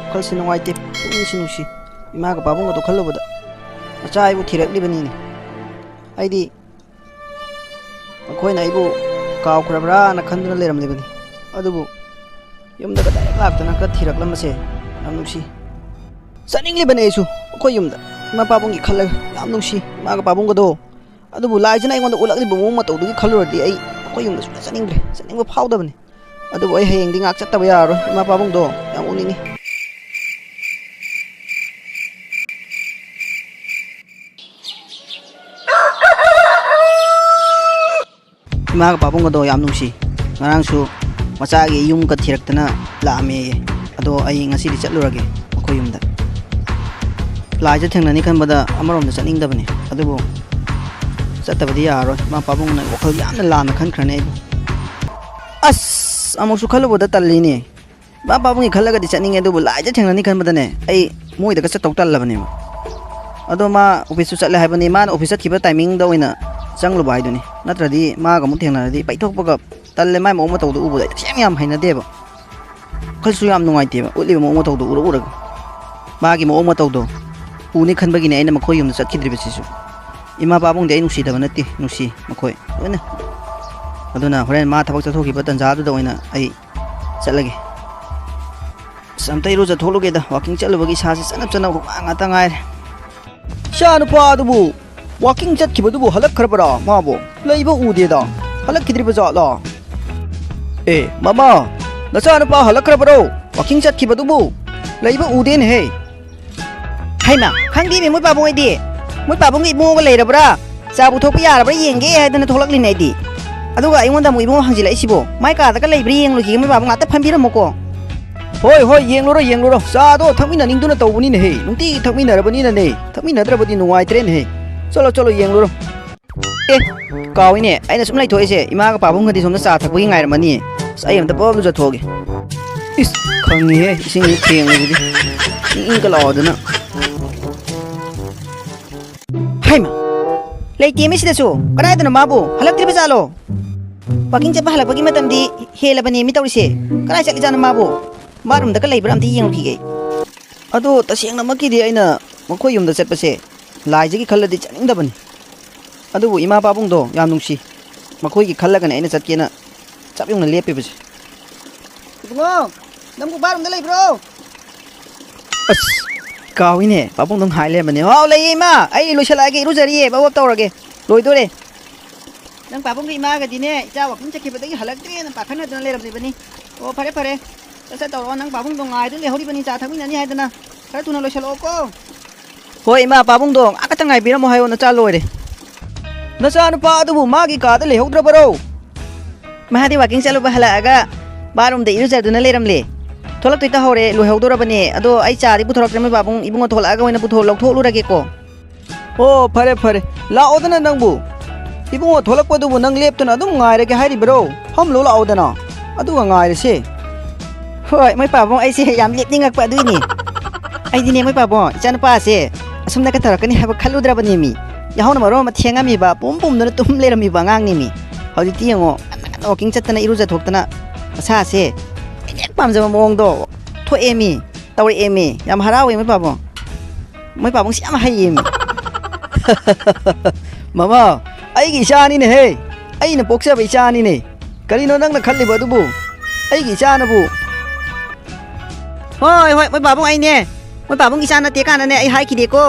ꯋꯥꯈꯜꯁꯤ ꯅꯨꯡꯉꯥꯏꯇꯦ ꯄꯨꯛꯅꯤꯡꯁꯤ ꯅꯨꯡꯁꯤ ꯏꯃꯥꯒ ꯄꯥꯕꯨꯡꯒꯗꯣ ꯈꯜꯂꯨꯕꯗ ꯃꯆꯥ ꯑꯩꯕꯨ ꯊꯤꯔꯛꯂꯤꯕꯅꯤꯅꯦ ꯑꯩꯗꯤ ꯃꯈꯣꯏꯅ ꯑꯩꯕꯨ ꯀꯥꯎꯈ꯭ꯔꯕ꯭ꯔꯥꯅ ꯈꯟꯗꯨꯅ ꯂꯩꯔꯝꯂꯤꯕꯅꯤ ꯑꯗꯨꯕꯨ ꯌꯨꯝꯗꯒ ꯗꯥꯏꯔꯦꯛ ꯂꯥꯛꯇꯅ ꯊꯤꯔꯛꯂꯝꯕꯁꯦ ꯌꯥꯝ ꯅꯨꯡꯁꯤ ꯆꯠꯅꯤꯡꯂꯤꯕꯅꯦ ꯑꯩꯁꯨ ꯑꯩꯈꯣꯏ ꯌꯨꯝꯗ ꯏꯃꯥ ꯄꯥꯕꯨꯡꯒꯤ ꯈꯜꯂꯒ ꯌꯥꯝ ꯅꯨꯡꯁꯤ ꯏꯃꯥꯒ ꯄꯥꯕꯨꯡꯒꯗꯣ ꯑꯗꯨꯕꯨ ꯂꯥꯏꯖꯅ ꯑꯩꯉꯣꯟꯗ ꯎꯠꯂꯛꯂꯤꯕ ꯃꯑꯣꯡ ꯃꯇꯧꯗꯨꯒꯤ ꯈꯜꯂꯨꯔꯗꯤ ꯑꯩ ꯑꯩꯈꯣꯏ ꯌꯨꯝꯗ ꯁꯨꯡꯆꯠ ꯆꯠꯅꯤꯡꯗ꯭ꯔꯦ ꯆꯠꯅꯤꯡꯕ ꯐꯥꯎꯗꯕꯅꯤ ꯑꯗꯨꯕꯨ ꯑꯩ ꯍꯌꯦꯡꯗꯤ ꯉꯥꯛ ꯆꯠꯇꯕ ꯌꯥꯔꯔꯣꯏ ꯏꯃꯥ ꯄꯥꯕꯨꯡꯗꯣ ꯌꯥꯝ ꯎꯅꯤꯡꯉꯤ 이마가 바본거도 ꯌꯥꯝ ꯅꯨꯡꯁꯤ ngarangsу macagi yumga thiraktana laame ado ai ngasi di chatlurage makoi yumda laija thengnani khanbada amarom da chatningdabani adubu chatabadi yaro ma pabungna wakhal yamna lana khankrane as amusu khaluboda tallini ba pabungi khallaga di chatninge adubu laija thengnani khanbada ne ai moida ka chatok tallabani ado ma office chatle haibani ma office chiba timing da oina changlu bai duni natradi ma ga mu thengnaradi paithokpaga talle mai mo tawdu ubu dai sem yam haina deba khalsu yam nungai teba utli mo tawdu ura ura ma gi mo tawdu uni khanbagi ne aina makhoi yum chatkidri besisu ima babung de nusi da banati nusi makhoi ena aduna horen ma thabak chathoki ba tanja du da oina ai chatlage samtai ro chatholuge da walking chalubagi sasi chanap chanap ngata ngai shanu pa dubu walking chatkibadubu halak kharabara mabo leiba udeda halak kidriba jala mama nacha nupa halak kharabaro walking chatkibadubu leiba uden he haima khangdi me moi babung aidi moi babung i mo ga leirabra cha bu thokpa yarabra yenge haidana tholakli nai di aduga aingonda moi mo hangjila isibo mai ka da ka leibri yenglu gi moi babung ata phambiramoko hoi hoi yengloro cha do thakmina ningduna tawbuni ne he nungti thakmina rabani na ne thakmina drabadi nuwai tren he cholo cholo yengloro kawine aina sum lai thoise ima ga pabung ngadi somna cha thakbagi ngairamani sai amta pom ja thoge is khangi he ising ni theng ni ing ka lawadana haima leiti mi sida su kanai dana mabu halak tri bajalo paking chapa halak bagi matam di helabani mi tawise kanai chali jana mabu marum da ka leibra amti yeng khige ado taseng na maki di aina makhoi yum da chatpase laijagi khalladi chaningdabani adubu ima babung do yam nungsi makhoi gi khallaga ne aina chatkena chapyung na lepe base ibungo namku barum da lei bro as kawine babung dong haile mane haw lei ima ai loishalage irujariye babab tawrage loidore nang babung gi ima ga dine ja wakin chakibadagi halaktre na pakhana dana lerabni bani o phare phare sa tawro nang babung dong ngai du le hori bani cha thakmi nani haidana khara tuna loishalo ko hoi ima babung dong akata ngai biramo hayo na cha loire nacha nupa adubu magi ka da lehodrabaro mahadi walking chalu bahalaga barum de irujar duna leramle tholak tuita hore lohodorabane ado ai cha ri puthorok me babung ibungo tholaga oina puthol loktholu ko oh phare phare la odana nangbu ibungo tholak padubu nang leptuna adum ngai rage hairi bro hom lo la odana adu ngai se hoi mai babung ai se yam lepningak pa duini ai dine mai babung ichana pa se asumna ka tharakani haba khaludrabani mi yahona maro ma thengami ba pum pum na tum lerami ba ngang ni mi hauji tiango walking chatana iruja thoktana asa se nek pamjama mong do tho emi tawri emi yam harawi mai babung si am hayim mama ai gi chani ne he ai na poksa bai chani ne karino nang na khalli ba dubu ai gi chana bu hoi mai babung ai ne mai babung gi chana te kana ne ai hai ki de ko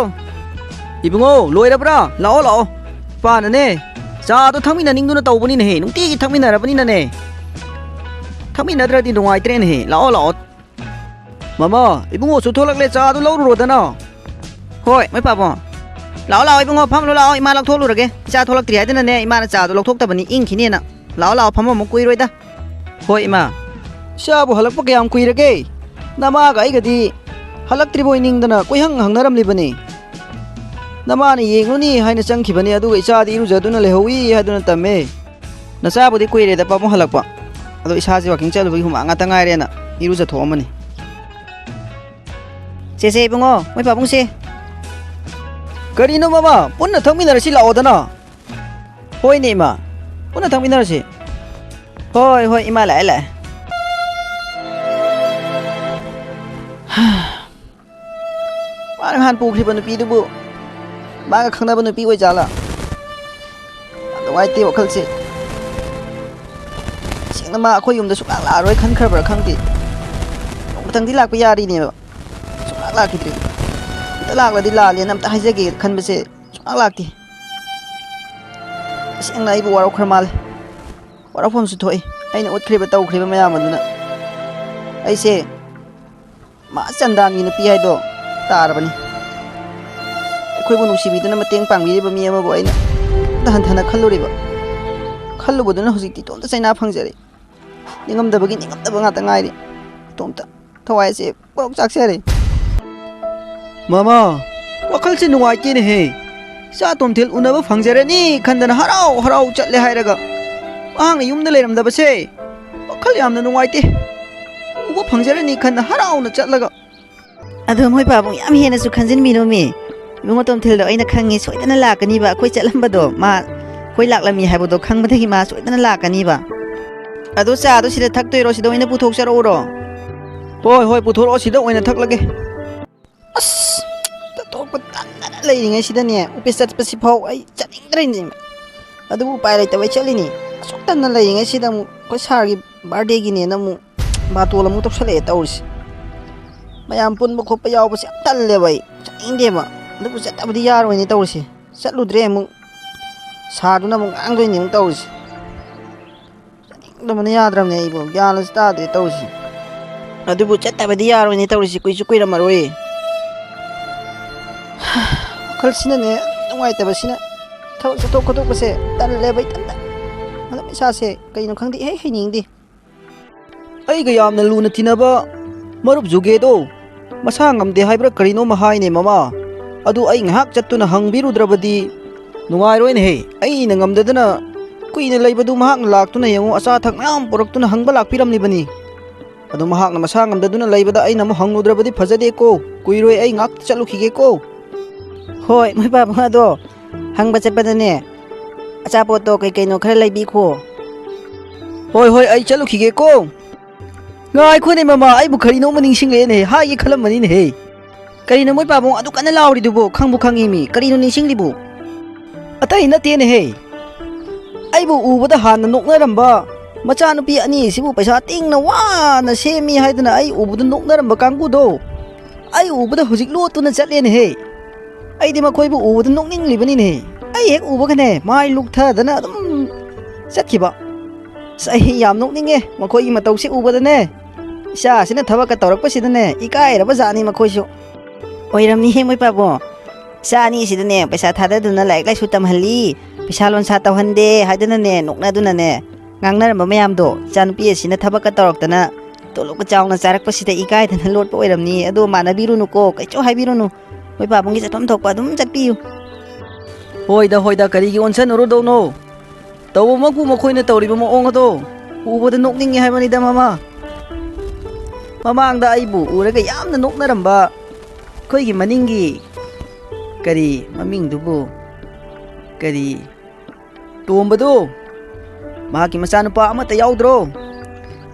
ibungo loirabra lao pa na ne cha do thangmina ningduna tawbani ne he nungti gi thangmina rabani na ne thangmina dradi nungai tren he lao mama ibungo su tholakle cha do lawru dana hoi mai pa bo lao ibungo pham lo lao ima lak tholu rage cha tholak tri haidana ne ima na cha do lok tabani ing khine na lao pham mo kui roi da hoi ima sha bu halak pa kyam kui rage nama ga ai gadi halak tri boi ningdana koi hang naram libani namani yengluni haina changkhibani adu isa di irujaduna lehowi haduna tamme nacha budi koire da pamu halakpa adu isa ji walking chalu bi hum anga tangai rena iruja thomani se bungo moi babung se karino mama punna thangminarasi la odana hoi ne ma punna thangminarasi Hoi hoi ima lại lại. Ba han pu khi banu pi du bu. Ba ga khang na banu pi oi jala. Ado ai ti wakal se. Sing na ma akhoi yum da suk la roi khan khar bar khang ti. Tang di lak pa yari ni ba. Suk lak ki tri. Ta lak la di la le nam ta hai je ge khan ba se. Suk lak ti. Sing na ibu warau khar mal. Warau phom su thoi. Ai na ut khri ba tau khri ba mayam aduna. Ai se ma chandang ni pi hai do tar bani. Khoi bu nu si bi duna mateng pang bi ba mi ama bo ai na. Ta han thana khallu ri ba. Khallu bu duna hojik ti tom ta chaina phang jare. Ningam da ba gi ningam da ba nga ta ngai ri. Tom ta thawai se porok chak se ri. Mama, wakal se nuai ki ne he. Sa tom thel unaba phang jare ni khandana harau harau chatle hai raga. Ang yum na leram da ba se. Wakal yam na nuai te. Uba phang jare ni khandana harau na chatlaga. Ado moi pa bong yam he na su khanjin mi no mi. Bungo tom thel do aina khangi soidana lakani ba khoi chatlamba do ma khoi laklami haibo do khang badagi ma soidana lakani ba. Ado cha do sida thak toi ro sida oina puthok charo ro. Hoi hoi puthoro sida oina thak lage. As ta to pa tan na lai ngai sida ne upis chat pa si phau ai chaning dre ni. Ado bu pai lai ta wai chali ni. Sok tan na lai ngai sida mu ko sar gi birthday gi ne na mu ba to la mu tok sale ta ursi. Mayam pun ba khop pa yaw ba se tal le bai. Chaning de ba. Ado bu chat ta di yar oini ta ursi. Chat lu dre mu sa du na mu ang doi ni mu ta ursi. Mana yadram ne ibo gyal sta de tawsi adu bu chatta ba diyar ni tawsi kui chu kui ramaroi khal sina ne ngai ta ba sina thau sa to khotok ba se tan le bai tan ala mi sa se kai no khang di he he ning di ai ga yam na lu na tinaba marup juge do masa ngam de haibra kari no ma hai ne mama adu ai ngahak chattu na hangbiru drabadi nungai roi ne he ai na ngam da na kuina leibadu mahak laktuna yango asa thak mayam poraktuna hangba lakpiram ni bani adu mahak na masa ngamdaduna leibada ai namu hangudrabadi phajade ko kuiroi ai ngak chalu khige ko hoi mai ba ma do hangba chapada ne acha po to kai kai no khara leibi kho hoi hoi ai chalu khige ko ngai khu ne mama ai bu khari no maning sing le ne ha ye khalam mani ne he kari no moi pa bong adu kana lawri du bo khangbu khangi mi kari no ning sing li bu atai na te ne he aibu ubada hana noknaramba machanupi ani sibu paisa tingna wana semi haidana ai ubuda noknaramba kanggu do ai ubada hojik lo tuna chatle ne he ai di makhoi bu ubada nokning libani ne ai hek uba khane mai luktha dana dum chatkiba sai yam nokning e makhoi ma tawsi ubada ne sha sina thaba ka tawrak pa sidane ikai raba jani makhoi su oiram ni he moi pa bo sa ni sidane paisa thada duna lai lai su tamhali Pisalon sa tawhande haidana ne nokna duna ne ngangnar ma mayam do chanupi asina thabak ka tawraktana tolok ka chawna charak pasida ikai dana lot pa oiramni ado manabiru nu ko kai cho haibiru nu moi babungi chatom thokpa dum chatpiu hoida kari gi onsan oro do no tawo maku makhoina tawriba mo ong do uboda nokningi haibani da mama mamangda aibu uraga yamna noknaramba khoi gi maningi kari maming dubu kari Tumbado Maki masanupa amata yaudro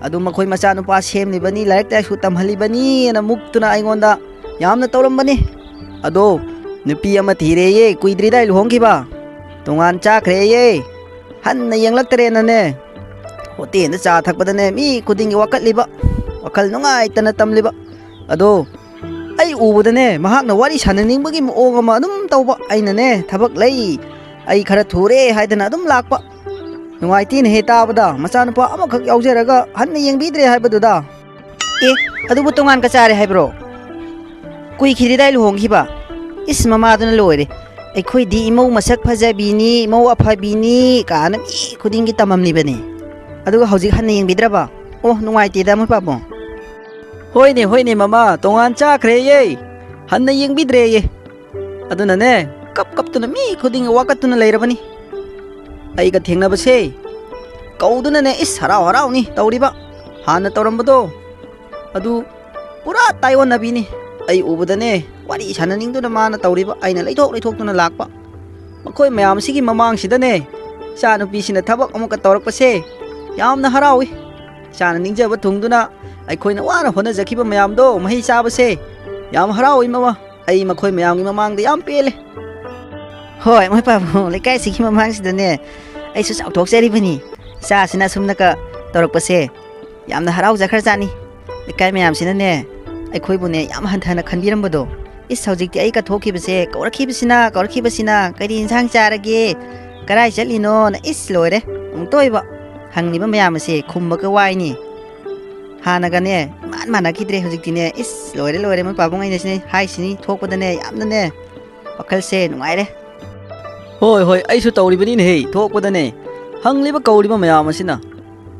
Adu makhoi masanupa semni bani layak tayo sutam halibani na mukto na aingonda yam na tawlam bani Ado nupi amat hireye kuidri dahil hongki ba Tungan chakreye Han na yang lagtare na ne Hoti na chathak pada ne mi kudingi wakat liba Wakal nungay tanatam liba Ado Ay ubo da ne mahak na wari sananing bagi mo nga manum tawba Ay na ne tabak lay ai khara thure haidana adum lakpa nungai tin he ta bada machanupa amakhak yaujeraga hanna yengbidre haibaduda e adubu tongan ka chare haibro kui khiri dai luhong hiba is mama duna loire ai khoi di imau masak phajabini mau aphabini kana mi khudingi tamamni bani aduga hojik hanna yengbidraba oh nungai ti da mo pabo hoine mama tongan cha khre ye hanna yengbidre ye aduna ne kap tuna mi khuding wakat tuna leirabani ai ka thengna base kauduna ne is harau ni tawriba hana tawrambado adu pura taiwan nabini ai ubada ne wari sananing duna mana tawriba aina leithok tuna lakpa makhoi mayam sigi mamang sida ne sa nupi sina thabak amuka tawrak pase ꯌꯥꯝꯅ ꯍꯔꯥꯎꯏ ꯏꯆꯥꯅ ꯅꯤꯡꯖꯕ ꯊꯨꯡꯗꯨꯅ ꯑꯩꯈꯣꯏꯅ ꯋꯥꯅ ꯍꯣꯠꯅꯖꯈꯤꯕ ꯃꯌꯥꯝꯗꯣ ꯃꯍꯩ ꯆꯥꯕꯁꯦ ꯌꯥꯝ ꯍꯔꯥꯎꯏ ꯃꯃꯥ ꯑꯩ ꯃꯈꯣꯏ ꯃꯌꯥꯝꯒꯤ ꯃꯃꯥꯡꯗ ꯌꯥꯝ ꯄꯦꯜꯂꯦ ꯍꯣꯏ ꯃꯣꯏ ꯄꯥꯕꯨꯡ ꯂꯩꯀꯥꯏꯁꯤꯒꯤ ꯃꯃꯥꯡꯁꯤꯗꯅꯦ ꯑꯩꯁꯨ ꯆꯥꯎꯊꯣꯛꯆꯔꯤꯕꯅꯤ ꯏꯆꯥꯁꯤꯅ ꯑꯁꯨꯝꯅꯀ ꯇꯧꯔꯛꯄꯁꯦ ꯌꯥꯝꯅ ꯍꯔꯥꯎꯖꯈ꯭ꯔꯖꯥꯠꯅꯤ ꯂꯩꯀꯥꯏ ꯃꯌꯥꯝꯁꯤꯅꯅꯦ ꯑꯩꯈꯣꯏꯕꯨꯅꯦ ꯌꯥꯝ ꯍꯟꯊꯅ ꯈꯟꯕꯤꯔꯝꯕꯗꯣ ꯏꯁ ꯍꯧꯖꯤꯛꯇꯤ ꯑꯩ ꯀꯠꯊꯣꯛꯈꯤꯕꯁꯦ ꯀꯧꯔꯛꯈꯤꯕꯁꯤꯅ ꯀꯔꯤ ꯏꯟꯁꯥꯡ ꯆꯥꯔꯒꯦ ꯀꯔꯥꯏ ꯆꯠꯂꯤꯅꯣꯅ ꯏꯁ ꯂꯣꯏꯔꯦ ꯑꯃꯨꯛꯇꯣꯏꯕ ꯍꯪꯂꯤꯕ ꯃꯌꯥꯝ ꯑꯁꯦ ꯈꯨꯝꯕꯒ ꯋꯥꯏꯅꯤ ꯍꯥꯟꯅꯒꯅꯦ ꯏꯃꯥꯟ ꯃꯥꯟꯅꯈꯤꯗ꯭ꯔꯦ ꯍꯧꯖꯤꯛꯇꯤꯅꯦ ꯏꯁ ꯂꯣꯏꯔꯦ ꯃꯣꯏ ꯄꯥꯕꯨꯡ ꯑꯩꯅꯁꯤꯅꯦ ꯍꯥꯏꯁꯤꯅꯤ ꯊꯣꯛꯄꯗꯅꯦ ꯌꯥꯝꯅꯅꯦ ꯋꯥꯈꯜꯁꯦ ꯅꯨꯡꯉꯥꯏꯔꯦ ꯍꯣꯏ ꯑꯩꯁꯨ ꯇꯧꯔꯤꯕꯅꯤꯅꯦꯍꯦ ꯊꯣꯛꯄꯗꯅꯦ ꯍꯪꯂꯤꯕ ꯀꯧꯔꯤꯕ ꯃꯌꯥꯝ ꯑꯁꯤꯅ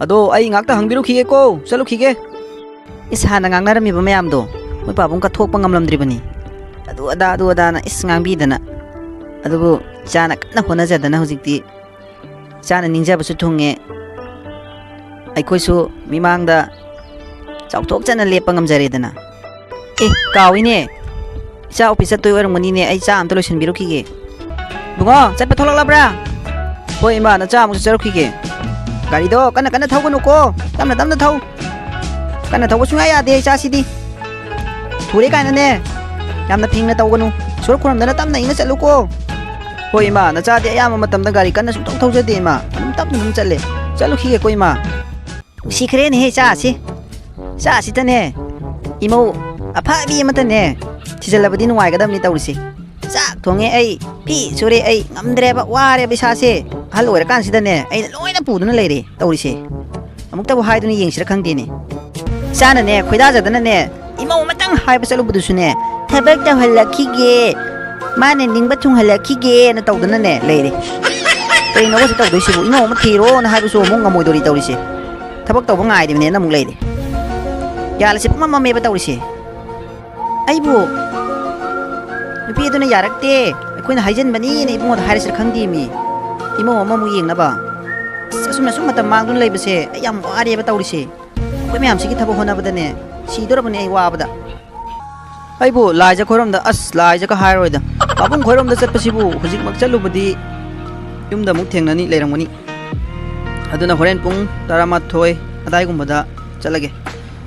ꯑꯗꯣ ꯑꯩ ꯉꯥꯛꯇ ꯍꯪꯕꯤꯔꯨꯈꯤꯒꯦꯀꯣ ꯆꯠꯂꯨꯈꯤꯒꯦ ꯏꯁ ꯍꯥꯟꯅ ꯉꯥꯡꯅꯔꯝꯃꯤꯕ ꯃꯌꯥꯝꯗꯣ ꯃꯣꯏ ꯄꯥꯕꯨꯡ ꯀꯠꯊꯣꯛꯄ ꯉꯝꯂꯝꯗ꯭ꯔꯤꯕꯅꯤ ꯑꯗꯨ ꯑꯗꯥꯅ ꯏꯁ ꯉꯥꯡꯕꯤꯗꯅ ꯑꯗꯨꯕꯨ ꯏꯆꯥꯅ ꯀꯟꯅ ꯍꯣꯠꯅꯖꯗꯅ ꯍꯧꯖꯤꯛꯇꯤ ꯏꯆꯥꯅ ꯅꯤꯡꯖꯕꯁꯨ ꯊꯨꯡꯉꯦ ꯑꯩꯈꯣꯏꯁꯨ ꯃꯤꯃꯥꯡꯗ ꯆꯥꯎꯊꯣꯛꯆꯅ ꯂꯦꯞꯄ ꯉꯝꯖꯔꯦꯗꯅ ꯀꯥꯎꯏꯅꯦ ꯏꯆꯥ ꯑꯣꯐꯤꯁ ꯆꯠꯇꯣꯏ ꯑꯣꯏꯔꯝꯒꯅꯤꯅꯦ ꯑꯩ ꯆꯥ ꯑꯝꯇ ꯂꯣꯏꯁꯤꯟꯕꯤꯔꯨꯈꯤꯒꯦ ꯕꯨꯡꯉꯣ ꯆꯠꯄ ꯊꯣꯛꯂꯛꯂꯕ꯭ꯔꯥ ꯍꯣꯏ ꯏꯃꯥ ꯅꯆꯥ ꯑꯃꯨꯛ ꯆꯠꯆꯔꯨꯈꯤꯒꯦ ꯒꯥꯔꯤꯗꯣ ꯀꯟꯅ ꯊꯧꯒꯅꯨꯀꯣ ꯇꯞꯅ ꯊꯧ ꯀꯟꯅ ꯊꯧꯕ ꯁꯨꯡꯌꯥ ꯌꯥꯗꯦ ꯏꯆꯥꯁꯤꯗꯤ ꯊꯨꯔꯦ ꯀꯥꯏꯅꯅꯦ ꯌꯥꯝꯅ ꯐꯤꯡꯅ ꯇꯧꯒꯅꯨ ꯏꯁꯣꯔ ꯈꯨꯔꯝꯗꯅ ꯇꯞꯅ ꯏꯪꯅ ꯆꯠꯂꯨꯀꯣ ꯍꯣꯏ ꯏꯃꯥ ꯅꯆꯥꯗꯤ ꯑꯌꯥꯝꯕ ꯃꯇꯝꯗ ꯒꯥꯔꯤ ꯀꯟꯅ ꯁꯨꯡꯊꯧ ꯊꯧꯖꯗꯦ ꯏꯃꯥ ꯑꯗꯨꯝ ꯇꯞꯅ ꯑꯗꯨꯝ ꯆꯠꯂꯦ ꯆꯠꯂꯨꯈꯤꯒꯦꯀꯣ ꯏꯃꯥ ꯅꯨꯡꯁꯤꯈ꯭ꯔꯦꯅꯦꯍꯦ ꯏꯆꯥꯁꯤꯗꯅꯦ ꯏꯃꯧ ꯑꯐꯕꯤ ꯑꯃꯇꯅꯦ ꯊꯤꯖꯤꯜꯂꯕꯗꯤ ꯅꯨꯡꯉꯥꯏꯒꯗꯕꯅꯤ ꯇꯧꯔꯤꯁꯦ ꯆꯥꯛ ꯊꯣꯡꯉꯦ ꯑꯩ ꯐꯤ ꯁꯨꯔꯦ ꯑꯩ ꯉꯝꯗ꯭ꯔꯦꯕ ꯋꯥꯔꯦꯕ ꯏꯁꯥꯁꯦ ꯑꯍꯜ ꯑꯣꯏꯔꯀꯥꯟꯁꯤꯗꯅꯦ ꯑꯩꯅ ꯂꯣꯏꯅ ꯄꯨꯗꯨꯅ ꯂꯩꯔꯦ ꯇꯧꯔꯤꯁꯦ ꯑꯃꯨꯛꯇꯕꯨ ꯍꯥꯏꯗꯨꯅ ꯌꯦꯡꯁꯤꯔ ꯈꯪꯗꯦꯅꯦ ꯏꯆꯥꯅꯅꯦ ꯈꯣꯏꯗꯥꯖꯗꯅꯅꯦ ꯏꯃꯧ ꯑꯃꯇꯪ ꯍꯥꯏꯕ ꯆꯠꯂꯨꯕꯗꯨꯁꯨꯅꯦ ꯊꯕꯛ ꯇꯧꯍꯜꯂꯛꯈꯤꯒꯦ ꯃꯥꯅ ꯅꯤꯡꯕ ꯊꯨꯡꯍꯜꯂꯛꯈꯤꯒꯦꯅ ꯇꯧꯗꯅꯅꯦ ꯂꯩꯔꯦ ꯀꯩꯅꯣꯕꯁꯤ ꯇꯧꯗꯣꯏꯁꯤꯕꯨ ꯏꯃꯧ ꯑꯃ ꯊꯤꯔꯣꯅ ꯍꯥꯏꯕꯁꯨ ꯑꯃꯨꯛ ꯉꯝꯃꯣꯏꯗꯣꯔꯤ ꯇꯧꯔꯤꯁꯦ ꯊꯕꯛ ꯇꯧꯕ ꯉꯥꯏꯔꯤꯕꯅꯦꯅ ꯑꯃꯨꯛ ꯂꯩꯔꯦ ꯌꯥꯜꯂꯁꯤ ꯄꯨꯡꯃꯝꯃꯝꯃꯦꯕ ꯇꯧꯔꯤꯁꯦ ꯑꯩꯕꯨ ꯅꯨꯄꯤ ꯑꯗꯨꯅ ꯌꯥꯔꯛꯇꯦ ꯑꯩꯈꯣꯏꯅ ꯍꯥꯏꯖꯟꯕꯅꯤꯅ ꯏꯕꯨꯡꯉꯣꯗ ꯍꯥꯏꯔꯁꯤꯔ ꯈꯪꯗꯦꯃꯤ ꯏꯃꯧ ꯑꯃꯃꯨꯛ ꯌꯦꯡꯅꯕ ꯑꯁꯨꯝ ꯃꯇꯝ ꯃꯥꯡꯗꯨꯅ ꯂꯩꯕꯁꯦ ꯑꯩ ꯌꯥꯝ ꯋꯥꯔꯦꯕ ꯇꯧꯔꯤꯁꯦ ꯑꯩꯈꯣꯏ ꯃꯌꯥꯝꯁꯤꯒꯤ ꯊꯕꯛ ꯍꯣꯠꯅꯕꯗꯅꯦ ꯁꯤꯗꯣꯔꯕꯅꯦ ꯑꯩ ꯋꯥꯕꯗ ꯑꯩꯕꯨ ꯂꯥꯏꯖ ꯈꯣꯏꯔꯣꯝꯗ ꯂꯥꯏꯖꯒ ꯍꯥꯏꯔꯣꯏꯗ ꯄꯥꯕꯨꯡ ꯈꯣꯏꯔꯣꯝꯗ ꯆꯠꯄꯁꯤꯕꯨ ꯍꯧꯖꯤꯛꯃꯛ ꯆꯠꯂꯨꯕꯗꯤ ꯌꯨꯝꯗ ꯑꯃꯨꯛ ꯊꯦꯡꯅꯅꯤ ꯂꯩꯔꯝꯒꯅꯤ ꯑꯗꯨꯅ ꯍꯣꯔꯦꯟ ꯄꯨꯡ 12 ꯑꯗꯥꯏꯒꯨꯝꯕꯗ ꯆꯠꯂꯒꯦ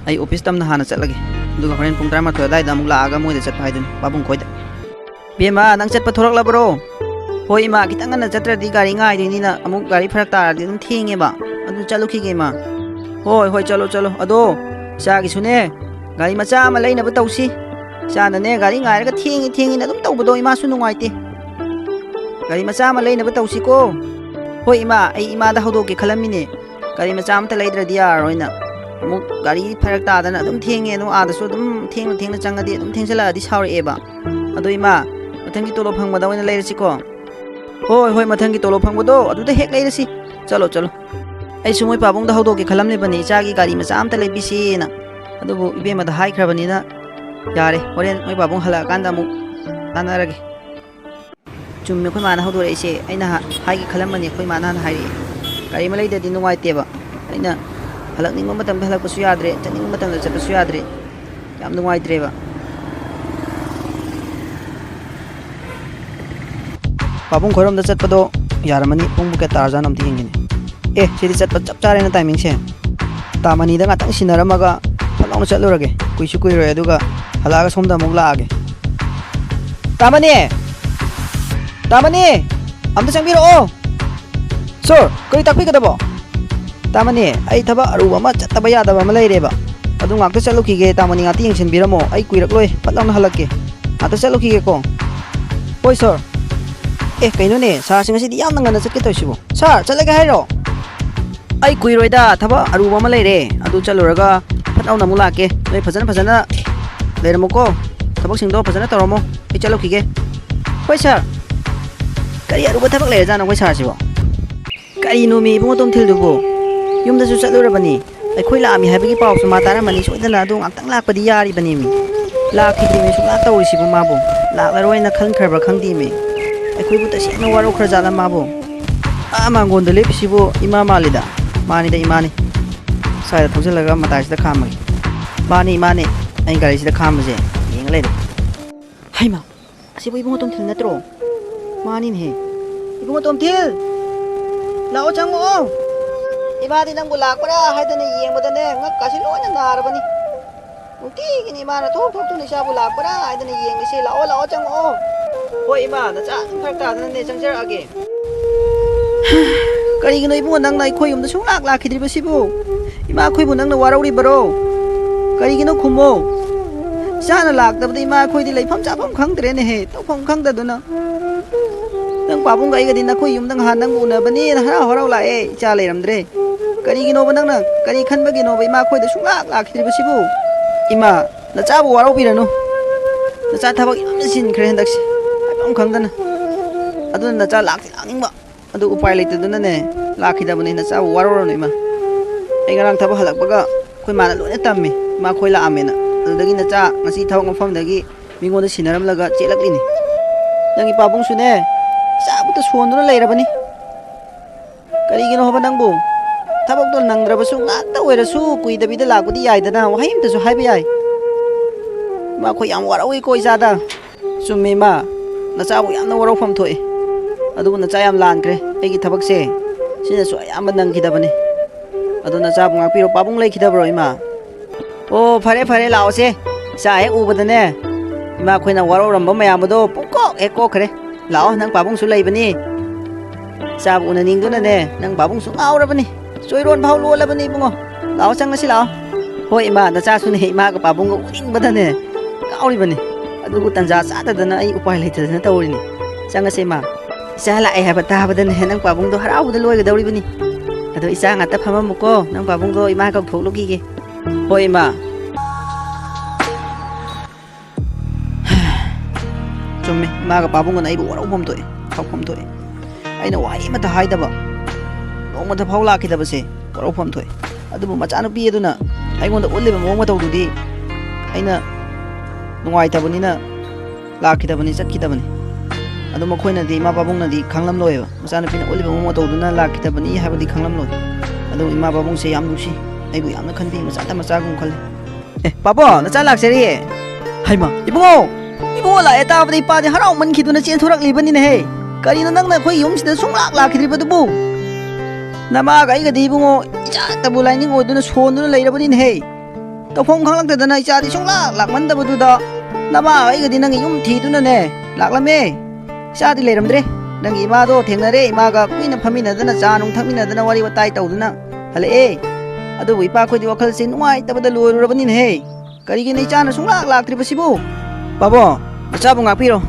ꯑꯩ ꯑꯣꯐꯤꯁ ꯇꯝꯅ ꯍꯥꯟꯅ ꯆꯠꯂꯒꯦ ꯑꯗꯨꯒ ꯍꯣꯔꯦꯟ ꯄꯨꯡ 12 ꯑꯗꯥꯏꯗ ꯑꯃꯨꯛ ꯂꯥꯛꯑꯒ ꯃꯣꯏꯗ ꯆꯠꯄ ꯍꯥꯏꯗꯨꯅꯤ ꯄꯥꯕꯨꯡ ꯈꯣꯏꯗ ꯕꯦꯝꯃ ꯅꯪ ꯆꯠꯄ ꯊꯣꯔꯛꯂꯕ꯭ꯔꯣ ꯍꯣꯏ ꯏꯃꯥ ꯈꯤꯇꯪ ꯉꯟꯅ ꯆꯠꯇ꯭ꯔꯗꯤ ꯒꯥꯔꯤ ꯉꯥꯏꯗꯣꯏꯅꯤꯅ ꯑꯃꯨꯛ ꯒꯥꯔꯤ ꯐꯔꯛ ꯇꯥꯔꯗꯤ ꯑꯗꯨꯝ ꯊꯦꯡꯉꯦꯕ ꯑꯗꯨ ꯆꯠꯂꯨꯈꯤꯒꯦ ꯏꯃꯥ ꯍꯣꯏ ꯆꯠꯂꯣ ꯑꯗꯣ ꯏꯆꯥꯒꯤꯁꯨꯅꯦ ꯒꯥꯔꯤ ꯃꯆꯥ ꯑꯃ ꯂꯩꯅꯕ ꯇꯧꯁꯤ ꯏꯆꯥꯅꯅꯦ ꯒꯥꯔꯤ ꯉꯥꯏꯔꯒ ꯊꯦꯡꯉꯤꯅ ꯑꯗꯨꯝ ꯇꯧꯕꯗꯣ ꯏꯃꯥꯁꯨ ꯅꯨꯡꯉꯥꯏꯇꯦ ꯒꯥꯔꯤ ꯃꯆꯥ ꯑꯃ ꯂꯩꯅꯕ ꯇꯧꯁꯤꯀꯣ ꯍꯣꯏ ꯏꯃꯥ ꯑꯩ ꯏꯃꯥꯗ ꯍꯧꯗꯣꯛꯀꯦ ꯈꯜꯂꯝꯃꯤꯅꯦ ꯒꯥꯔꯤ ꯃꯆꯥ ꯑꯃꯇ ꯂꯩꯗ꯭ꯔꯗꯤ ꯌꯥꯔꯔꯣꯏꯅ ꯑꯃꯨꯛ ꯒꯥꯔꯤ ꯐꯔꯛ ꯇꯥꯗꯅ ꯑꯗꯨꯝ ꯊꯦꯡꯉꯦ ꯑꯗꯨꯝ ꯑꯥꯗꯁꯨ ꯑꯗꯨꯝ ꯊꯦꯡꯅ ꯆꯪꯉꯗꯤ ꯑꯗꯨꯝ ꯊꯦꯡꯖꯜꯂꯛꯑꯗꯤ ꯁꯥꯎꯔꯛꯑꯦꯕ ꯑꯗꯣ ꯏꯃꯥ ꯃꯊꯪꯒꯤ ꯇꯣꯂꯣꯞ ꯐꯪꯕꯗ ꯑꯣꯏꯅ ꯂꯩꯔꯁꯤꯀꯣ ꯍꯣꯏ ꯃꯊꯪꯒꯤ ꯇꯣꯂꯣꯞ ꯐꯪꯕꯗೋ ꯑꯗꯨꯗ ꯍꯦꯛ ꯂꯩꯔꯁꯤ ꯆꯠꯂꯣ ꯑꯩꯁꯨ ꯃꯣꯏ ꯄꯥꯕꯨꯡꯗ ꯍꯧꯗꯣꯛꯀꯦ ꯈꯜꯂꯝꯂꯤꯕꯅꯤ ꯏꯆꯥꯒꯤ ꯒꯥꯔꯤ ꯃꯆꯥ ꯑꯃꯇ ꯂꯩꯕꯤꯁꯦꯅ ꯑꯗꯨꯕꯨ ꯏꯕꯦꯝꯃꯗ ꯍꯥꯏꯈ꯭ꯔꯕꯅꯤꯅ ꯌꯥꯔꯦ ꯍꯣꯔꯦꯟ ꯃꯣꯏ ꯄꯥꯕꯨꯡ ꯍꯜꯂꯛꯑꯀꯥꯟꯗ ꯑꯃꯨꯛ ꯇꯥꯟꯅꯔꯒꯦ ꯆꯨꯝꯃꯦ ꯑꯩꯈꯣꯏ ꯃꯥꯅ ꯍꯧꯗꯣꯔꯛꯏꯁꯦ ꯑꯩꯅ ꯍꯥꯏꯒꯦ ꯈꯜꯂꯝꯕꯅꯤ ꯑꯩꯈꯣꯏ ꯃꯥꯅ ꯍꯥꯟꯅ ꯍꯥꯏꯔꯛꯑꯦ ꯒꯥꯔꯤ ꯑꯃ ꯂꯩꯗ꯭ꯔꯗꯤ ꯅꯨꯡꯉꯥꯏꯇꯦꯕ ꯑꯩꯅ ꯍꯜꯂꯛꯅꯤꯡꯕ ꯃꯇꯝꯗ ꯍꯜꯂꯛꯄꯁꯨ ꯌꯥꯗ꯭ꯔꯦ ꯆꯠꯅꯤꯡꯕ ꯃꯇꯝꯗ ꯆꯠꯄꯁꯨ ꯌꯥꯗ꯭ꯔꯦ ꯌꯥꯝ ꯅꯨꯡꯉꯥꯏꯇ꯭ꯔꯦꯕ ꯄꯥꯕꯨꯡ ꯈꯣꯏꯔꯣꯝꯗ ꯆꯠꯄꯗꯣ ꯌꯥꯔꯝꯃꯅꯤ ꯄꯨꯡꯕꯨ ꯀꯌꯥ ꯇꯥꯔꯖꯥꯠꯅꯣ ꯑꯝꯇ ꯌꯦꯡꯒꯦꯅꯦ ꯁꯤꯗꯤ ꯆꯠꯄ ꯆꯞ ꯆꯥꯔꯦꯅ ꯇꯥꯏꯃꯤꯡꯁꯦ ꯇꯥꯃꯅꯤꯗ ꯉꯥꯛꯇꯪ ꯁꯤꯟꯅꯔꯝꯃꯒ ꯐꯠ ꯂꯥꯎꯅ ꯆꯠꯂꯨꯔꯒꯦ ꯀꯨꯏꯁꯨ ꯀꯨꯏꯔꯣꯏ ꯑꯗꯨꯒ ꯍꯜꯂꯛꯑꯒ ꯁꯣꯝꯗ ꯑꯃꯨꯛ ꯂꯥꯛꯑꯒꯦ ꯇꯥꯃꯅꯤ ꯑꯝꯇ ꯆꯪꯕꯤꯔꯛꯑꯣ ꯁꯣꯔ ꯀꯔꯤ ꯇꯥꯛꯄꯤꯒꯗꯕꯣ ꯇꯥꯃꯅꯤ ꯑꯩ ꯊꯕꯛ ꯑꯔꯨꯕ ꯑꯃ ꯆꯠꯇꯕ ꯌꯥꯗꯕ ꯑꯃ ꯂꯩꯔꯦꯕ ꯑꯗꯨ ꯉꯥꯛꯇ ꯆꯠꯂꯨꯈꯤꯒꯦ ꯇꯥꯃꯅꯤ ꯉꯥꯛꯇ ꯌꯦꯡꯁꯤꯟꯕꯤꯔꯝꯃꯣ ꯑꯩ ꯀꯨꯏꯔꯛꯂꯣꯏ ꯐꯠ ꯂꯥꯎꯅ ꯍꯜꯂꯛꯀꯦ ꯉꯥꯛꯇ ꯆꯠꯂꯨꯈꯤꯒꯦꯀꯣ ꯍꯣꯏ ꯁꯣꯔ ꯀꯩꯅꯣꯅꯦ ꯁꯥꯔꯁꯤ ꯉꯁꯤꯗꯤ ꯌꯥꯝꯅ ꯉꯟꯅ ꯆꯠꯀꯦ ꯇꯧꯔꯤꯁꯤꯕꯣ ꯁꯥꯔ ꯆꯠꯂꯒꯦ ꯍꯥꯏꯔꯣ ꯑꯩ ꯀꯨꯏꯔꯣꯏꯗ ꯊꯕꯛ ꯑꯔꯨꯕ ꯑꯃ ꯂꯩꯔꯦ ꯑꯗꯨ ꯆꯠꯂꯨꯔꯒ ꯐꯠ ꯂꯥꯎꯅ ꯑꯃꯨꯛ ꯂꯥꯛꯀꯦ ꯅꯣꯏ ꯐꯖꯅ ꯂꯩꯔꯝꯃꯣꯀꯣ ꯊꯕꯛꯁꯤꯡꯗꯣ ꯐꯖꯅ ꯇꯧꯔꯝꯃꯣ ꯑꯩ ꯆꯠꯂꯨꯈꯤꯒꯦ ꯍꯣꯏ ꯁꯥꯔ ꯀꯔꯤ ꯑꯔꯨꯕ ꯊꯕꯛ ꯂꯩꯔꯖꯥꯠꯅꯣ ꯑꯩꯈꯣꯏ ꯁꯥꯔꯁꯤꯕꯣ ꯀꯔꯤꯅꯣꯃꯤ ꯏꯕꯨꯡꯉꯣ ꯇꯣꯝꯊꯤꯜꯗꯨꯕꯨ ꯌꯨꯝꯗꯁꯨ ꯆꯠꯂꯨꯔꯕꯅꯤ ꯑꯩꯈꯣꯏ ꯂꯥꯛꯑꯝꯃꯤ ꯍꯥꯏꯕꯒꯤ ꯄꯥꯎꯁꯨ ꯃꯥ ꯇꯥꯔꯝꯃꯅꯤ ꯁꯣꯏꯗꯅ ꯑꯗꯣ ꯉꯥꯛꯇꯪ ꯂꯥꯛꯄꯗꯤ ꯌꯥꯔꯤꯕꯅꯦꯃꯤ ꯂꯥꯛꯈꯤꯗ꯭ꯔꯤꯃꯤ ꯁꯨꯡꯂꯥꯛ ꯇꯧꯔꯤꯁꯤꯕꯨ ꯃꯥꯕꯨ ꯂꯥꯛꯂꯔꯣꯏꯅ ꯈꯟꯈ꯭ꯔꯕ꯭ꯔꯥ ꯈꯪꯗꯦꯃꯤ ꯑꯩꯈꯣꯏꯕꯨ ꯇꯁꯦꯡꯅ ꯋꯥꯔꯧꯈ꯭ꯔꯖꯥꯠꯂ ꯃꯥꯕꯨ ꯃꯥꯡꯒꯣꯟꯗ ꯂꯦꯞꯄꯤꯁꯤꯕꯨ ꯏꯃꯥ ꯃꯥꯜꯂꯤꯗ ꯃꯥꯅꯤꯗ ꯏꯃꯥꯅꯤ ꯁ꯭ꯋꯥꯏꯗ ꯊꯧꯖꯤꯜꯂꯒ ꯃꯇꯥꯏꯁꯤꯗ ꯈꯥꯝꯃꯒꯦ ꯃꯥꯅꯤ ꯑꯩ ꯒꯥꯔꯤꯁꯤꯗ ꯈꯥꯝꯕꯁꯦ ꯌꯦꯡꯉ ꯂꯩꯔꯦ ꯍꯩꯃꯥ ꯑꯁꯤꯕꯨ ꯏꯕꯨꯡꯉꯣ ꯇꯣꯝꯊꯤꯜ ꯅꯠꯇ꯭ꯔꯣ ꯃꯥꯅꯤꯅꯦꯍꯦ ꯏꯕꯨꯡꯉꯣ ꯇꯣꯝꯊꯤꯜ ꯂꯥꯛꯑꯣ ꯆꯪꯉꯛꯑꯣ Imaadi nang bulakpara haidana yengmadane ngakasi loina narabani. Nungtigini imana thok-thok ni siya bulakpara haidana yengisi lao chang'o. Hoi ima nacha fartadana ne changjarage. Karigino ibungo nangna akhoi yumda sunglak lakhidribasibu. Ima akhoi bu nangna warauribaro. Karigino khumo. Sana laktabda ima akhoi di leifam chapam khangdrene he tawfam khangdaduna. Nang pabung ga igadi nakhoi yumdang hanang unabani hara horau lae cha leiramdre. Karigino ba nangna kari khanbagino ba ima akhoi da sunglak lakhidribasibu. Ima nachabu waraubiranu. Nacha thabak yamna sinkhre handakse. Aipam khangdana. Aduna nacha lakti lakningba. Adu upai leitaduna ne lakhidabani nachabu waroranu ima. Ai ngarang thabak halakbaga khoi mana lone tammi ma khoi la amena. Adudagi nacha ngasi thawak mafamdagi mingonda sinaramlaga chelaklini. Nangi pabung sune sabuta sonduna leirabani. Karigino hoba nangbu thabak dol nangdrabasu ngata oirasu kuidabida lakudi yaidana wahaimtasu haiba yai. Ma khoi yam warawi ko isada summi ma nachabu yamna warofam thoi. Adugu nacha yam lankre aigi thabakse sina su ayamba nangkidabani. Adu nachabu ngakpiro pabung leikidabro ima. Oh fare laose sa hek ubadane ima khoina waroramba mayamdo pukok eko khre lao nang pabung su leibani. Sa bu na ningduna ne nang pabung su ngaurabani. Soiron phau lolabani bungo lao changasi lao. Hoi ima nacha su ne ima ka pabung uning badane kauribani. Adugu tanja satadana ai upai leitadana tawrini. Changasi ma isa la ai haba tabadane nang pabung do harauda loigadawribani. Adu isa ngata phamamuko nang pabung do ima ka thoklogi. Hoi ma Chummi maga pabung na ibu warau toi thokpom toi aina wai mata haidaba nongmata phau lakhidaba se warau phom toi adubu machanu pi aduna aigonda uliba mong mata ududi aina nungai tabunina lakhidabani chatkidabani adu makhoina di ma pabung na di khanglam loiba machanu pina uliba mong mata uduna lakhidabani habadi khanglam loi adu ima pabung se yam nusi aibu yamna khanbi macha gum khale papa nacha laksari haima ibungo la eta abdi pa de harau man khiduna chen thorak libani ne he karina nangna khoi yum sida sunglak lakhidri badubu nama ga iga di ibungo icha tabu lining oduna sonduna leirabani ne he tofong khanglak tadana icha di sunglak lakman da baduda nama ga iga di nang yum thiduna ne laklame icha di leiramdre nang ima do thengnare ima ga kuina phamina dana cha nung thangmina dana wari watai tawduna hale adubu ipa khoi di wakhal sin nuai tabada loirabani ne he karigi nei chana sunglak laktri basibu Babo, nachabu ngakpiro.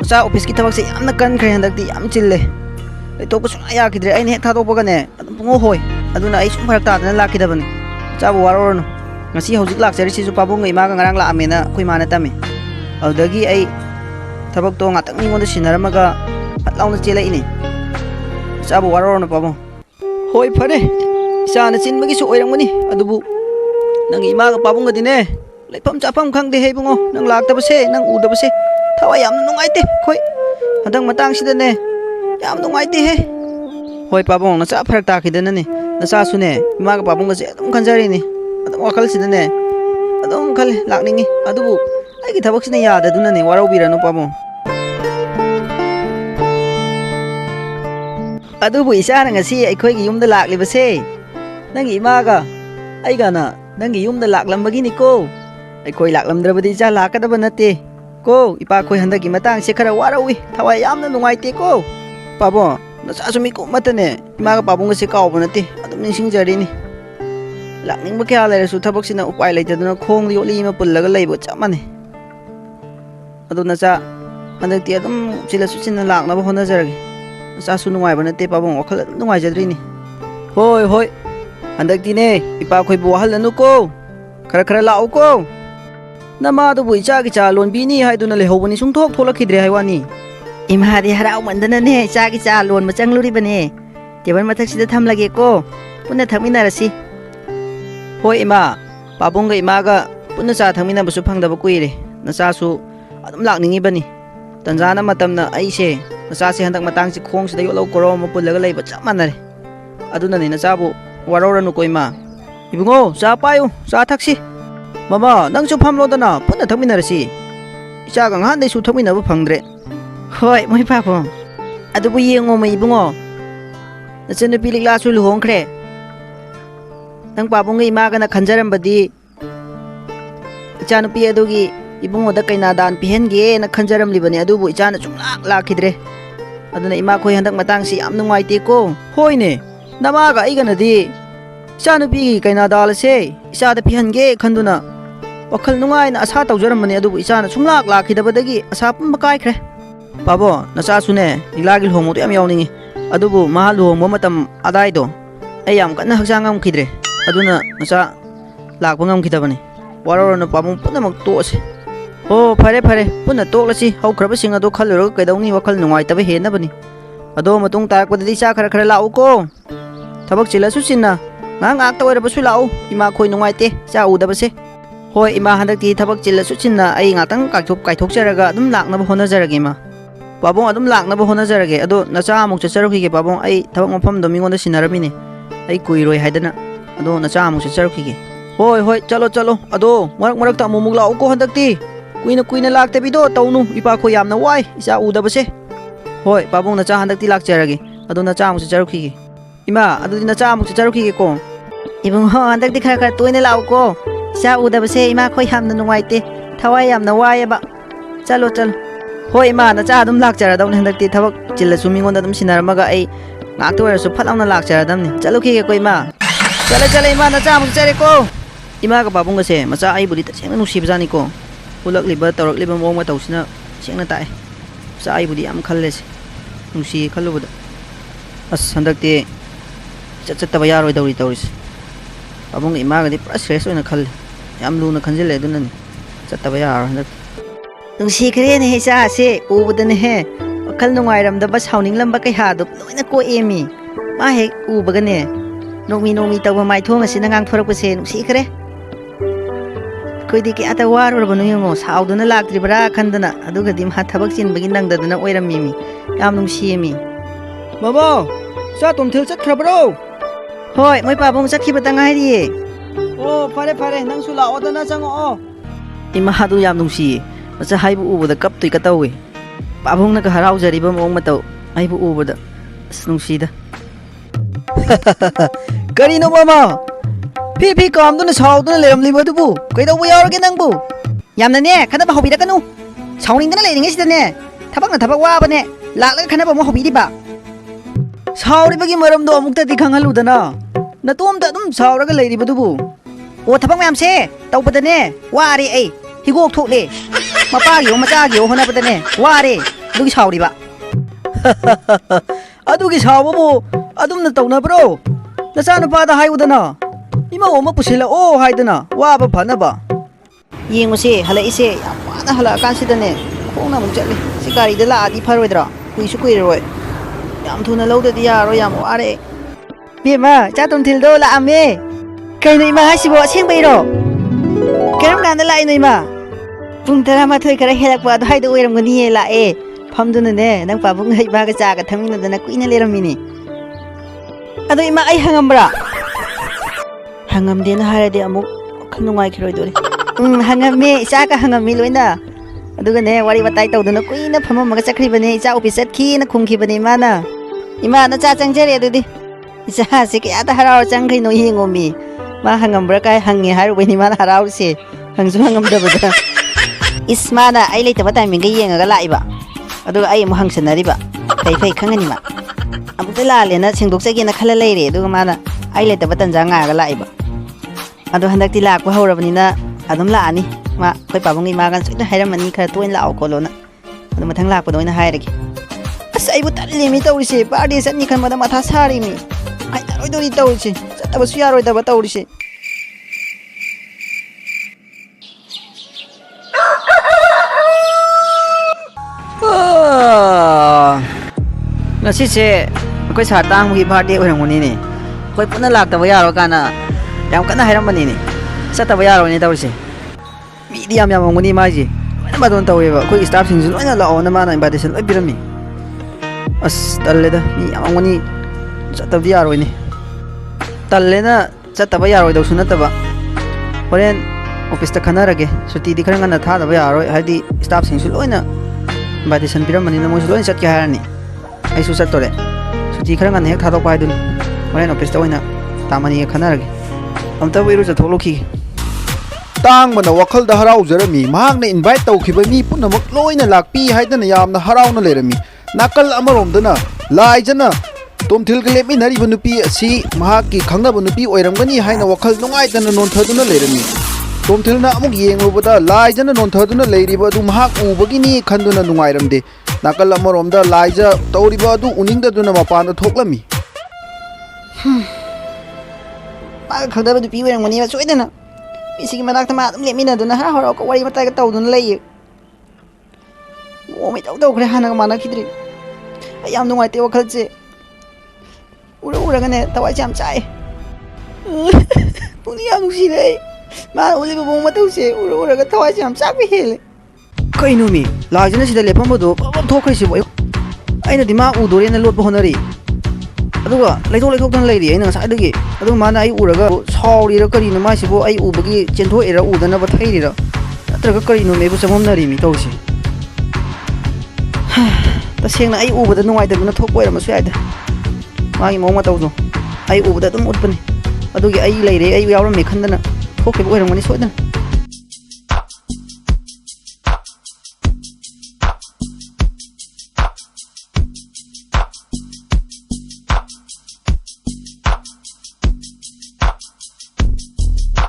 Nacha office ki thabak se yamna kankhre handakti yam chille. Leitokpa suna yakidre aine hek thadokpaga ne adum pungo hoi. Aduna ai sum pharak tadana lakidabani. Nachabu waroronu. Ngasi hojik laksari sisu pabung ima ga ngarang laamena khoi mana tame. Adagi ai thabak to ngatang ningonda sinaramaga patlauna chelaini. Nachabu waroronu pabo. Hoi phare. Isana chinbagi su oirangmani adubu nang ima ga pabung ga dine leifam chapam khangde he bungo nang laktabase nang udabase thawai yamna nungaite khoi hadang matang sida ne yam nungaite he hoi pabong nacha pharak ta khidana ne nacha sune ima ga pabong ga se adum khanjari ni adum wakal sida ne adum khal lakningi adubu ai ki thabak sine yada duna ne warau biranu pabong adubu isana ngasi aikhoi gi yumda laklibase nang ima ga ai ga na nang gi yumda laklambagi ni ko Khoi laklamdrabadi cha lakadaba nate ko ipa khoi handaki matang se khara warawi thawai yamna nungaite ko pabo nacha sumi ko matane ima ga pabung se kaw banate adum ningsing jari ni lakning ba kya lere su thabak sina upai leitaduna khong yoli ma pullaga leibo chamane adu nacha handakti adum chila su chinna lakna ba hona jarage nacha su nungai banate pabong wakhal nungai jadri ni hoi handakti ne ipa khoi bu hal nu ko khara lau ko Nama do bui cha ki cha lon bini hai duna le hobani sung thok tholakidre haiwani ima di harau mandana ne cha ki cha lon machang luri bane tebal mathak sida thamlage ko punna thamina rasi hoi ima pabung ga ima ga punna cha thamina basu phangdaba kuire nacha su adum lakningi bani tanjana matamna aise nacha se handak matang si khong sida yolo koro ma pullaga leiba chamanare aduna ne nacha bu waroranu ko ima ibungo cha payu cha thaksi Mama, nang su phamlodana punna thakminarasi icha ga ngan dei su thakminaba phangdre hoi moi papo adubu yengo mai bungo nachan pilik la su luhongkhre nang pabong imaga na kanjarambadi ichanupi adugi ibungoda kainadan pihenge na kanjarambani adubu ichana chunglak lakidre aduna ima khoi handak matang si yam nungaite ko hoine namaga aiganadi ichanupi kainadal se isada pihenge khanduna wakal nungai na asa tawjarambani adubu ichana chunglak lakidabadagi asa pum kai khre pabo nacha sune ilagil homo yam yawningi adubu mahal homo matam adai do ayam kana hakjang am khidre aduna nacha lakpa ngam khidabani warorona pamung punamak tose oh phare puna toklasi haukraba sing ado khaluro kaidawni wakal nungai tabe henabani ado matung tarakpadadi cha khara khara lau ko thabak chilasu chinna ngang ak tawara basu lau ima khoi nungai te cha udabase hoi ima handakti thabak chilasu chinna ai ngatang kaithok jaraga adum laknaba honajarage ma babong adum laknaba honajarage ado nacha amuk chacharukhige babong ai thabak mafam do mingonda sinaramine ai kuiroi haidana ado nacha amuk chacharukhige hoi chalo ado marak ta mumuk lau ko handakti kuina lakte bido taunu ipa ko yamna wai isa udabase hoi babong nacha handakti lakjarage ado nacha amuk chacharukhige ima ado nacha amuk chacharukhige ko ibung ho handakti khara toine lau ko isa udabase ima ko yamna nungaite thawai yamna wai ba chalo hoi ima nacha adum lakjaradawni handakti thabak chillasu mingonda adum sinaramaga ai ngakto warasu phalawna lakjaradamni chalukhige ko ima chala ima nacha amuk chare ko ima ka babung se macha ai budi ta sengna nusibjani ko ulak liba tawrak liba mong ma tawsina sengna tae sa ai budi am khalle se nusi khalubada as handakti chattaba yaroi dawri tawris babung ima ga di pura stress oina khalle yam luna khanjile adunani chattaba yar handak nusi khre ne sa se ubudane he wakal nungairam da bas hauning lamba kai ha do loina ko emi ma he ubagane nomi tawa mai thong asina ngang thorak pase nusi khre koidi ki ata war banu yango sauduna laktri bara khandana aduga dim ha thabak chin bagi nang dadana oiram mi yam nungsi mi baba sa tom thil chat khrabro hoi moi pabong sakhi batang ai ri oh pare nang su la odana chango o ima hadu yam nungsi macha haibu ubuda kap tui ka tawi pabong na ka harau jari ba mong mataw haibu ubuda nungsida kari no mama pi kamduna sauduna leramli badubu kaidaw yawrage nangbu yamna ne khanaba hobira kanu sauningdana leiringe sidane thabak wabane laklaga khanaba mo hobiri ba sauri bagi maramdo amukta di khangaludana natomda adum sauraga leiri badubu o thabak mayam se tawbadane wari ai higok thokle mapagi o machagi o honabadane wari dugi sauri ba adugi sawabu adumna tawnabro nachana pada hayudana ima oma pusila o haidana waba phanaba yengose halaise yamana hala kansidane khongna muk chatle sikari da laadi pharoidra kuisu kuiroi yam thuna lawdadi yaro yam ware bema chatum thildo la ame kaino ima hasibo asengbeiro keram ganda lai no ima pung tara ma thoi kara helakwa da haida oiramgani la e phamduna ne nang pabung hai ba ga cha ga thamina dana kuina leramini ado ima ai hangambra hangamde na harade amuk khanungai khiroi dori hangame isa ka hangami loina aduga ne wari watai tawduna kuina phamamaga chakri bane isa office ki na khungki bane mana ima na cha changjare adudi isa se ke ata harau changkai no hingomi ma hangambra kai hangi haru bani mana harau se hangsu hangam da bada ismana ai leita bata min ga yenga ga laiba aduga ai mu hangsanari ba kai khangani ma amukta lalena singdokjage na khala leire aduga mana ai leita batan janga ga laiba ado handakti lakwa hawrabanina adum laani ma koi pabungi magan soina hairamani khara toin lao kolona ado mathang lakpa doina hairage asa aibu talli mi tawrise party satni khanmada matha sari mi ai taroi dori tawrise sataba su yaroi daba tawrise ngasi se koi satang gi party oirangoni ne koi puna laktaba yaro kana yam kana hairamani ne sataba yaro ne tawrise medium yam ngoni maji loina badon taweba koi staff sing loina lao na mana invitation loi birami as talleda mi yam ngoni sataba yaro ne tallena sataba yaro do sunataba horen office ta khanarage suti di kharanga na tha daba yaro hadi staff sing loina invitation biramani na mo loina chat kya harani ai su sat tore suti kharanga ne hek tha do pai dun horen office ta oina tamani khanarage ꯑꯝꯇꯕꯨ ꯏꯔꯨꯖꯊꯣꯛꯂꯨꯈꯤꯒꯦ ꯇꯥꯡꯕꯅ ꯋꯥꯈꯜꯗ ꯍꯔꯥꯎꯖꯔꯝꯃꯤ ꯃꯍꯥꯛꯅ invite ꯇꯧꯈꯤꯕ ꯃꯤ ꯄꯨꯝꯅꯃꯛ ꯂꯣꯏꯅ ꯂꯥꯛꯄꯤ ꯍꯥꯏꯗꯅ ꯌꯥꯝꯅ ꯍꯔꯥꯎꯅ ꯂꯩꯔꯝꯃꯤ ꯅꯥꯀꯜ ꯑꯃꯔꯣꯝꯗꯅ ꯂꯥꯏꯖꯅ ꯇꯣꯝꯊꯤꯜꯒ ꯂꯦꯞꯃꯤꯟꯅꯔꯤꯕ ꯅꯨꯄꯤ ꯑꯁꯤ ꯃꯍꯥꯛꯀꯤ ꯈꯪꯅꯕ ꯅꯨꯄꯤ ꯑꯣꯏꯔꯝꯒꯅꯤ ꯍꯥꯏꯅ ꯋꯥꯈꯜ ꯅꯨꯡꯉꯥꯏꯇꯅ ꯅꯣꯟꯊꯗꯨꯅ ꯂꯩꯔꯝꯃꯤ ꯇꯣꯝꯊꯤꯜꯅ ꯑꯃꯨꯛ ꯌꯦꯡꯂꯨꯕꯗ ꯂꯥꯏꯖꯅ ꯅꯣꯟꯊꯗꯨꯅ ꯂꯩꯔꯤꯕ ꯑꯗꯨ ꯃꯍꯥꯛ ꯎꯕꯒꯤꯅꯤ ꯈꯟꯗꯨꯅ ꯅꯨꯡꯉꯥꯏꯔꯝꯗꯦ ꯅꯥꯀꯜ ꯑꯃꯔꯣꯝꯗ ꯂꯥꯏꯖ ꯇꯧꯔꯤꯕ ꯑꯗꯨ ꯎꯅꯤꯡꯗꯗꯨꯅ ꯃꯄꯥꯟꯗ ꯊꯣꯛꯂꯝꯃꯤ ꯃꯥꯒ ꯈꯪꯗꯕ ꯅꯨꯄꯤ ꯑꯣꯏꯔꯝꯒꯅꯦꯕ ꯁꯣꯏꯗꯅ ꯃꯤꯁꯤꯒꯤ ꯃꯅꯥꯛꯇ ꯃꯥ ꯑꯗꯨꯝ ꯂꯦꯞꯃꯤꯟꯅꯗꯨꯅ ꯍꯔꯥꯎ ꯍꯔꯥꯎ ꯋꯥꯔꯤ ꯋꯥꯇꯥꯏꯒ ꯇꯧꯗꯨꯅ ꯂꯩꯌꯦ ꯅꯣꯡꯃ ꯏꯇꯧ ꯇꯧꯈ꯭ꯔꯦ ꯍꯥꯟꯅꯒ ꯃꯥꯟꯅꯈꯤꯗ꯭ꯔꯤ ꯑꯩ ꯌꯥꯝ ꯅꯨꯡꯉꯥꯏꯇꯦ ꯋꯥꯈꯜꯁꯦ ꯎꯔꯒꯅꯦ ꯊꯋꯥꯏꯁꯦ ꯌꯥꯝ ꯆꯥꯛꯑꯦ ꯄꯨꯛꯅꯤꯡ ꯌꯥꯝ ꯅꯨꯡꯁꯤꯔꯦ ꯑꯩ ꯃꯥꯅ ꯎꯠꯂꯤꯕ ꯃꯑꯣꯡ ꯃꯇꯧꯁꯦ ꯎꯔꯒ ꯊꯋꯥꯏꯁꯦ ꯌꯥꯝ ꯆꯥꯛꯄ ꯍꯦꯜꯂꯦ ꯀꯩꯅꯣ ꯃꯤ ꯂꯥꯏꯖꯅ ꯁꯤꯗ ꯂꯦꯞꯄꯝꯕꯗꯣ ꯄꯞ ꯊꯣꯛꯈ꯭ꯔꯤꯁꯤꯕꯣ ꯑꯩꯅꯗꯤ ꯃꯥ ꯎꯗꯣꯔꯦꯅ ꯂꯣꯠꯄ ꯍꯣꯠꯅꯔꯤ ꯑꯗꯨꯒ ꯂꯩꯊꯣꯛꯇꯅ ꯂꯩꯔꯤ ꯑꯩꯅ ꯉꯁꯥꯏꯗꯒꯤ ꯑꯗꯨꯒ ꯃꯥꯅ ꯑꯩ ꯎꯔꯒ ꯁꯥꯎꯔꯤꯔ ꯀꯔꯤꯅꯣ ꯃꯥꯁꯤꯕꯨ ꯑꯩ ꯎꯕꯒꯤ ꯆꯦꯟꯊꯣꯛꯏꯔ ꯎꯗꯅꯕ ꯊꯩꯔꯤꯔ ꯅꯠꯇ꯭ꯔꯒ ꯀꯔꯤꯅꯣ ꯃꯦꯕꯨ ꯆꯃꯝꯅꯔꯤ ꯃꯤ ꯇꯧꯔꯤꯁꯦ ꯇꯁꯦꯡꯅ ꯑꯩ ꯎꯕꯗ ꯅꯨꯡꯉꯥꯏꯇꯗꯅ ꯊꯣꯛꯄ ꯑꯣꯏꯔꯝꯃꯁꯨ ꯌꯥꯏꯗ ꯃꯥꯒꯤ ꯃꯑꯣꯡ ꯃꯇꯧꯗꯣ ꯑꯩ ꯎꯕꯗ ꯑꯗꯨꯝ ꯎꯠꯄꯅꯤ ꯑꯗꯨꯒꯤ ꯑꯩ ꯂꯩꯔꯦ ꯑꯩ ꯌꯥꯎꯔꯝꯃꯦ ꯈꯟꯗꯅ ꯊꯣꯛꯈꯤꯕ ꯑꯣꯏꯔꯝꯒꯅꯤ ꯁꯣꯏꯗꯅ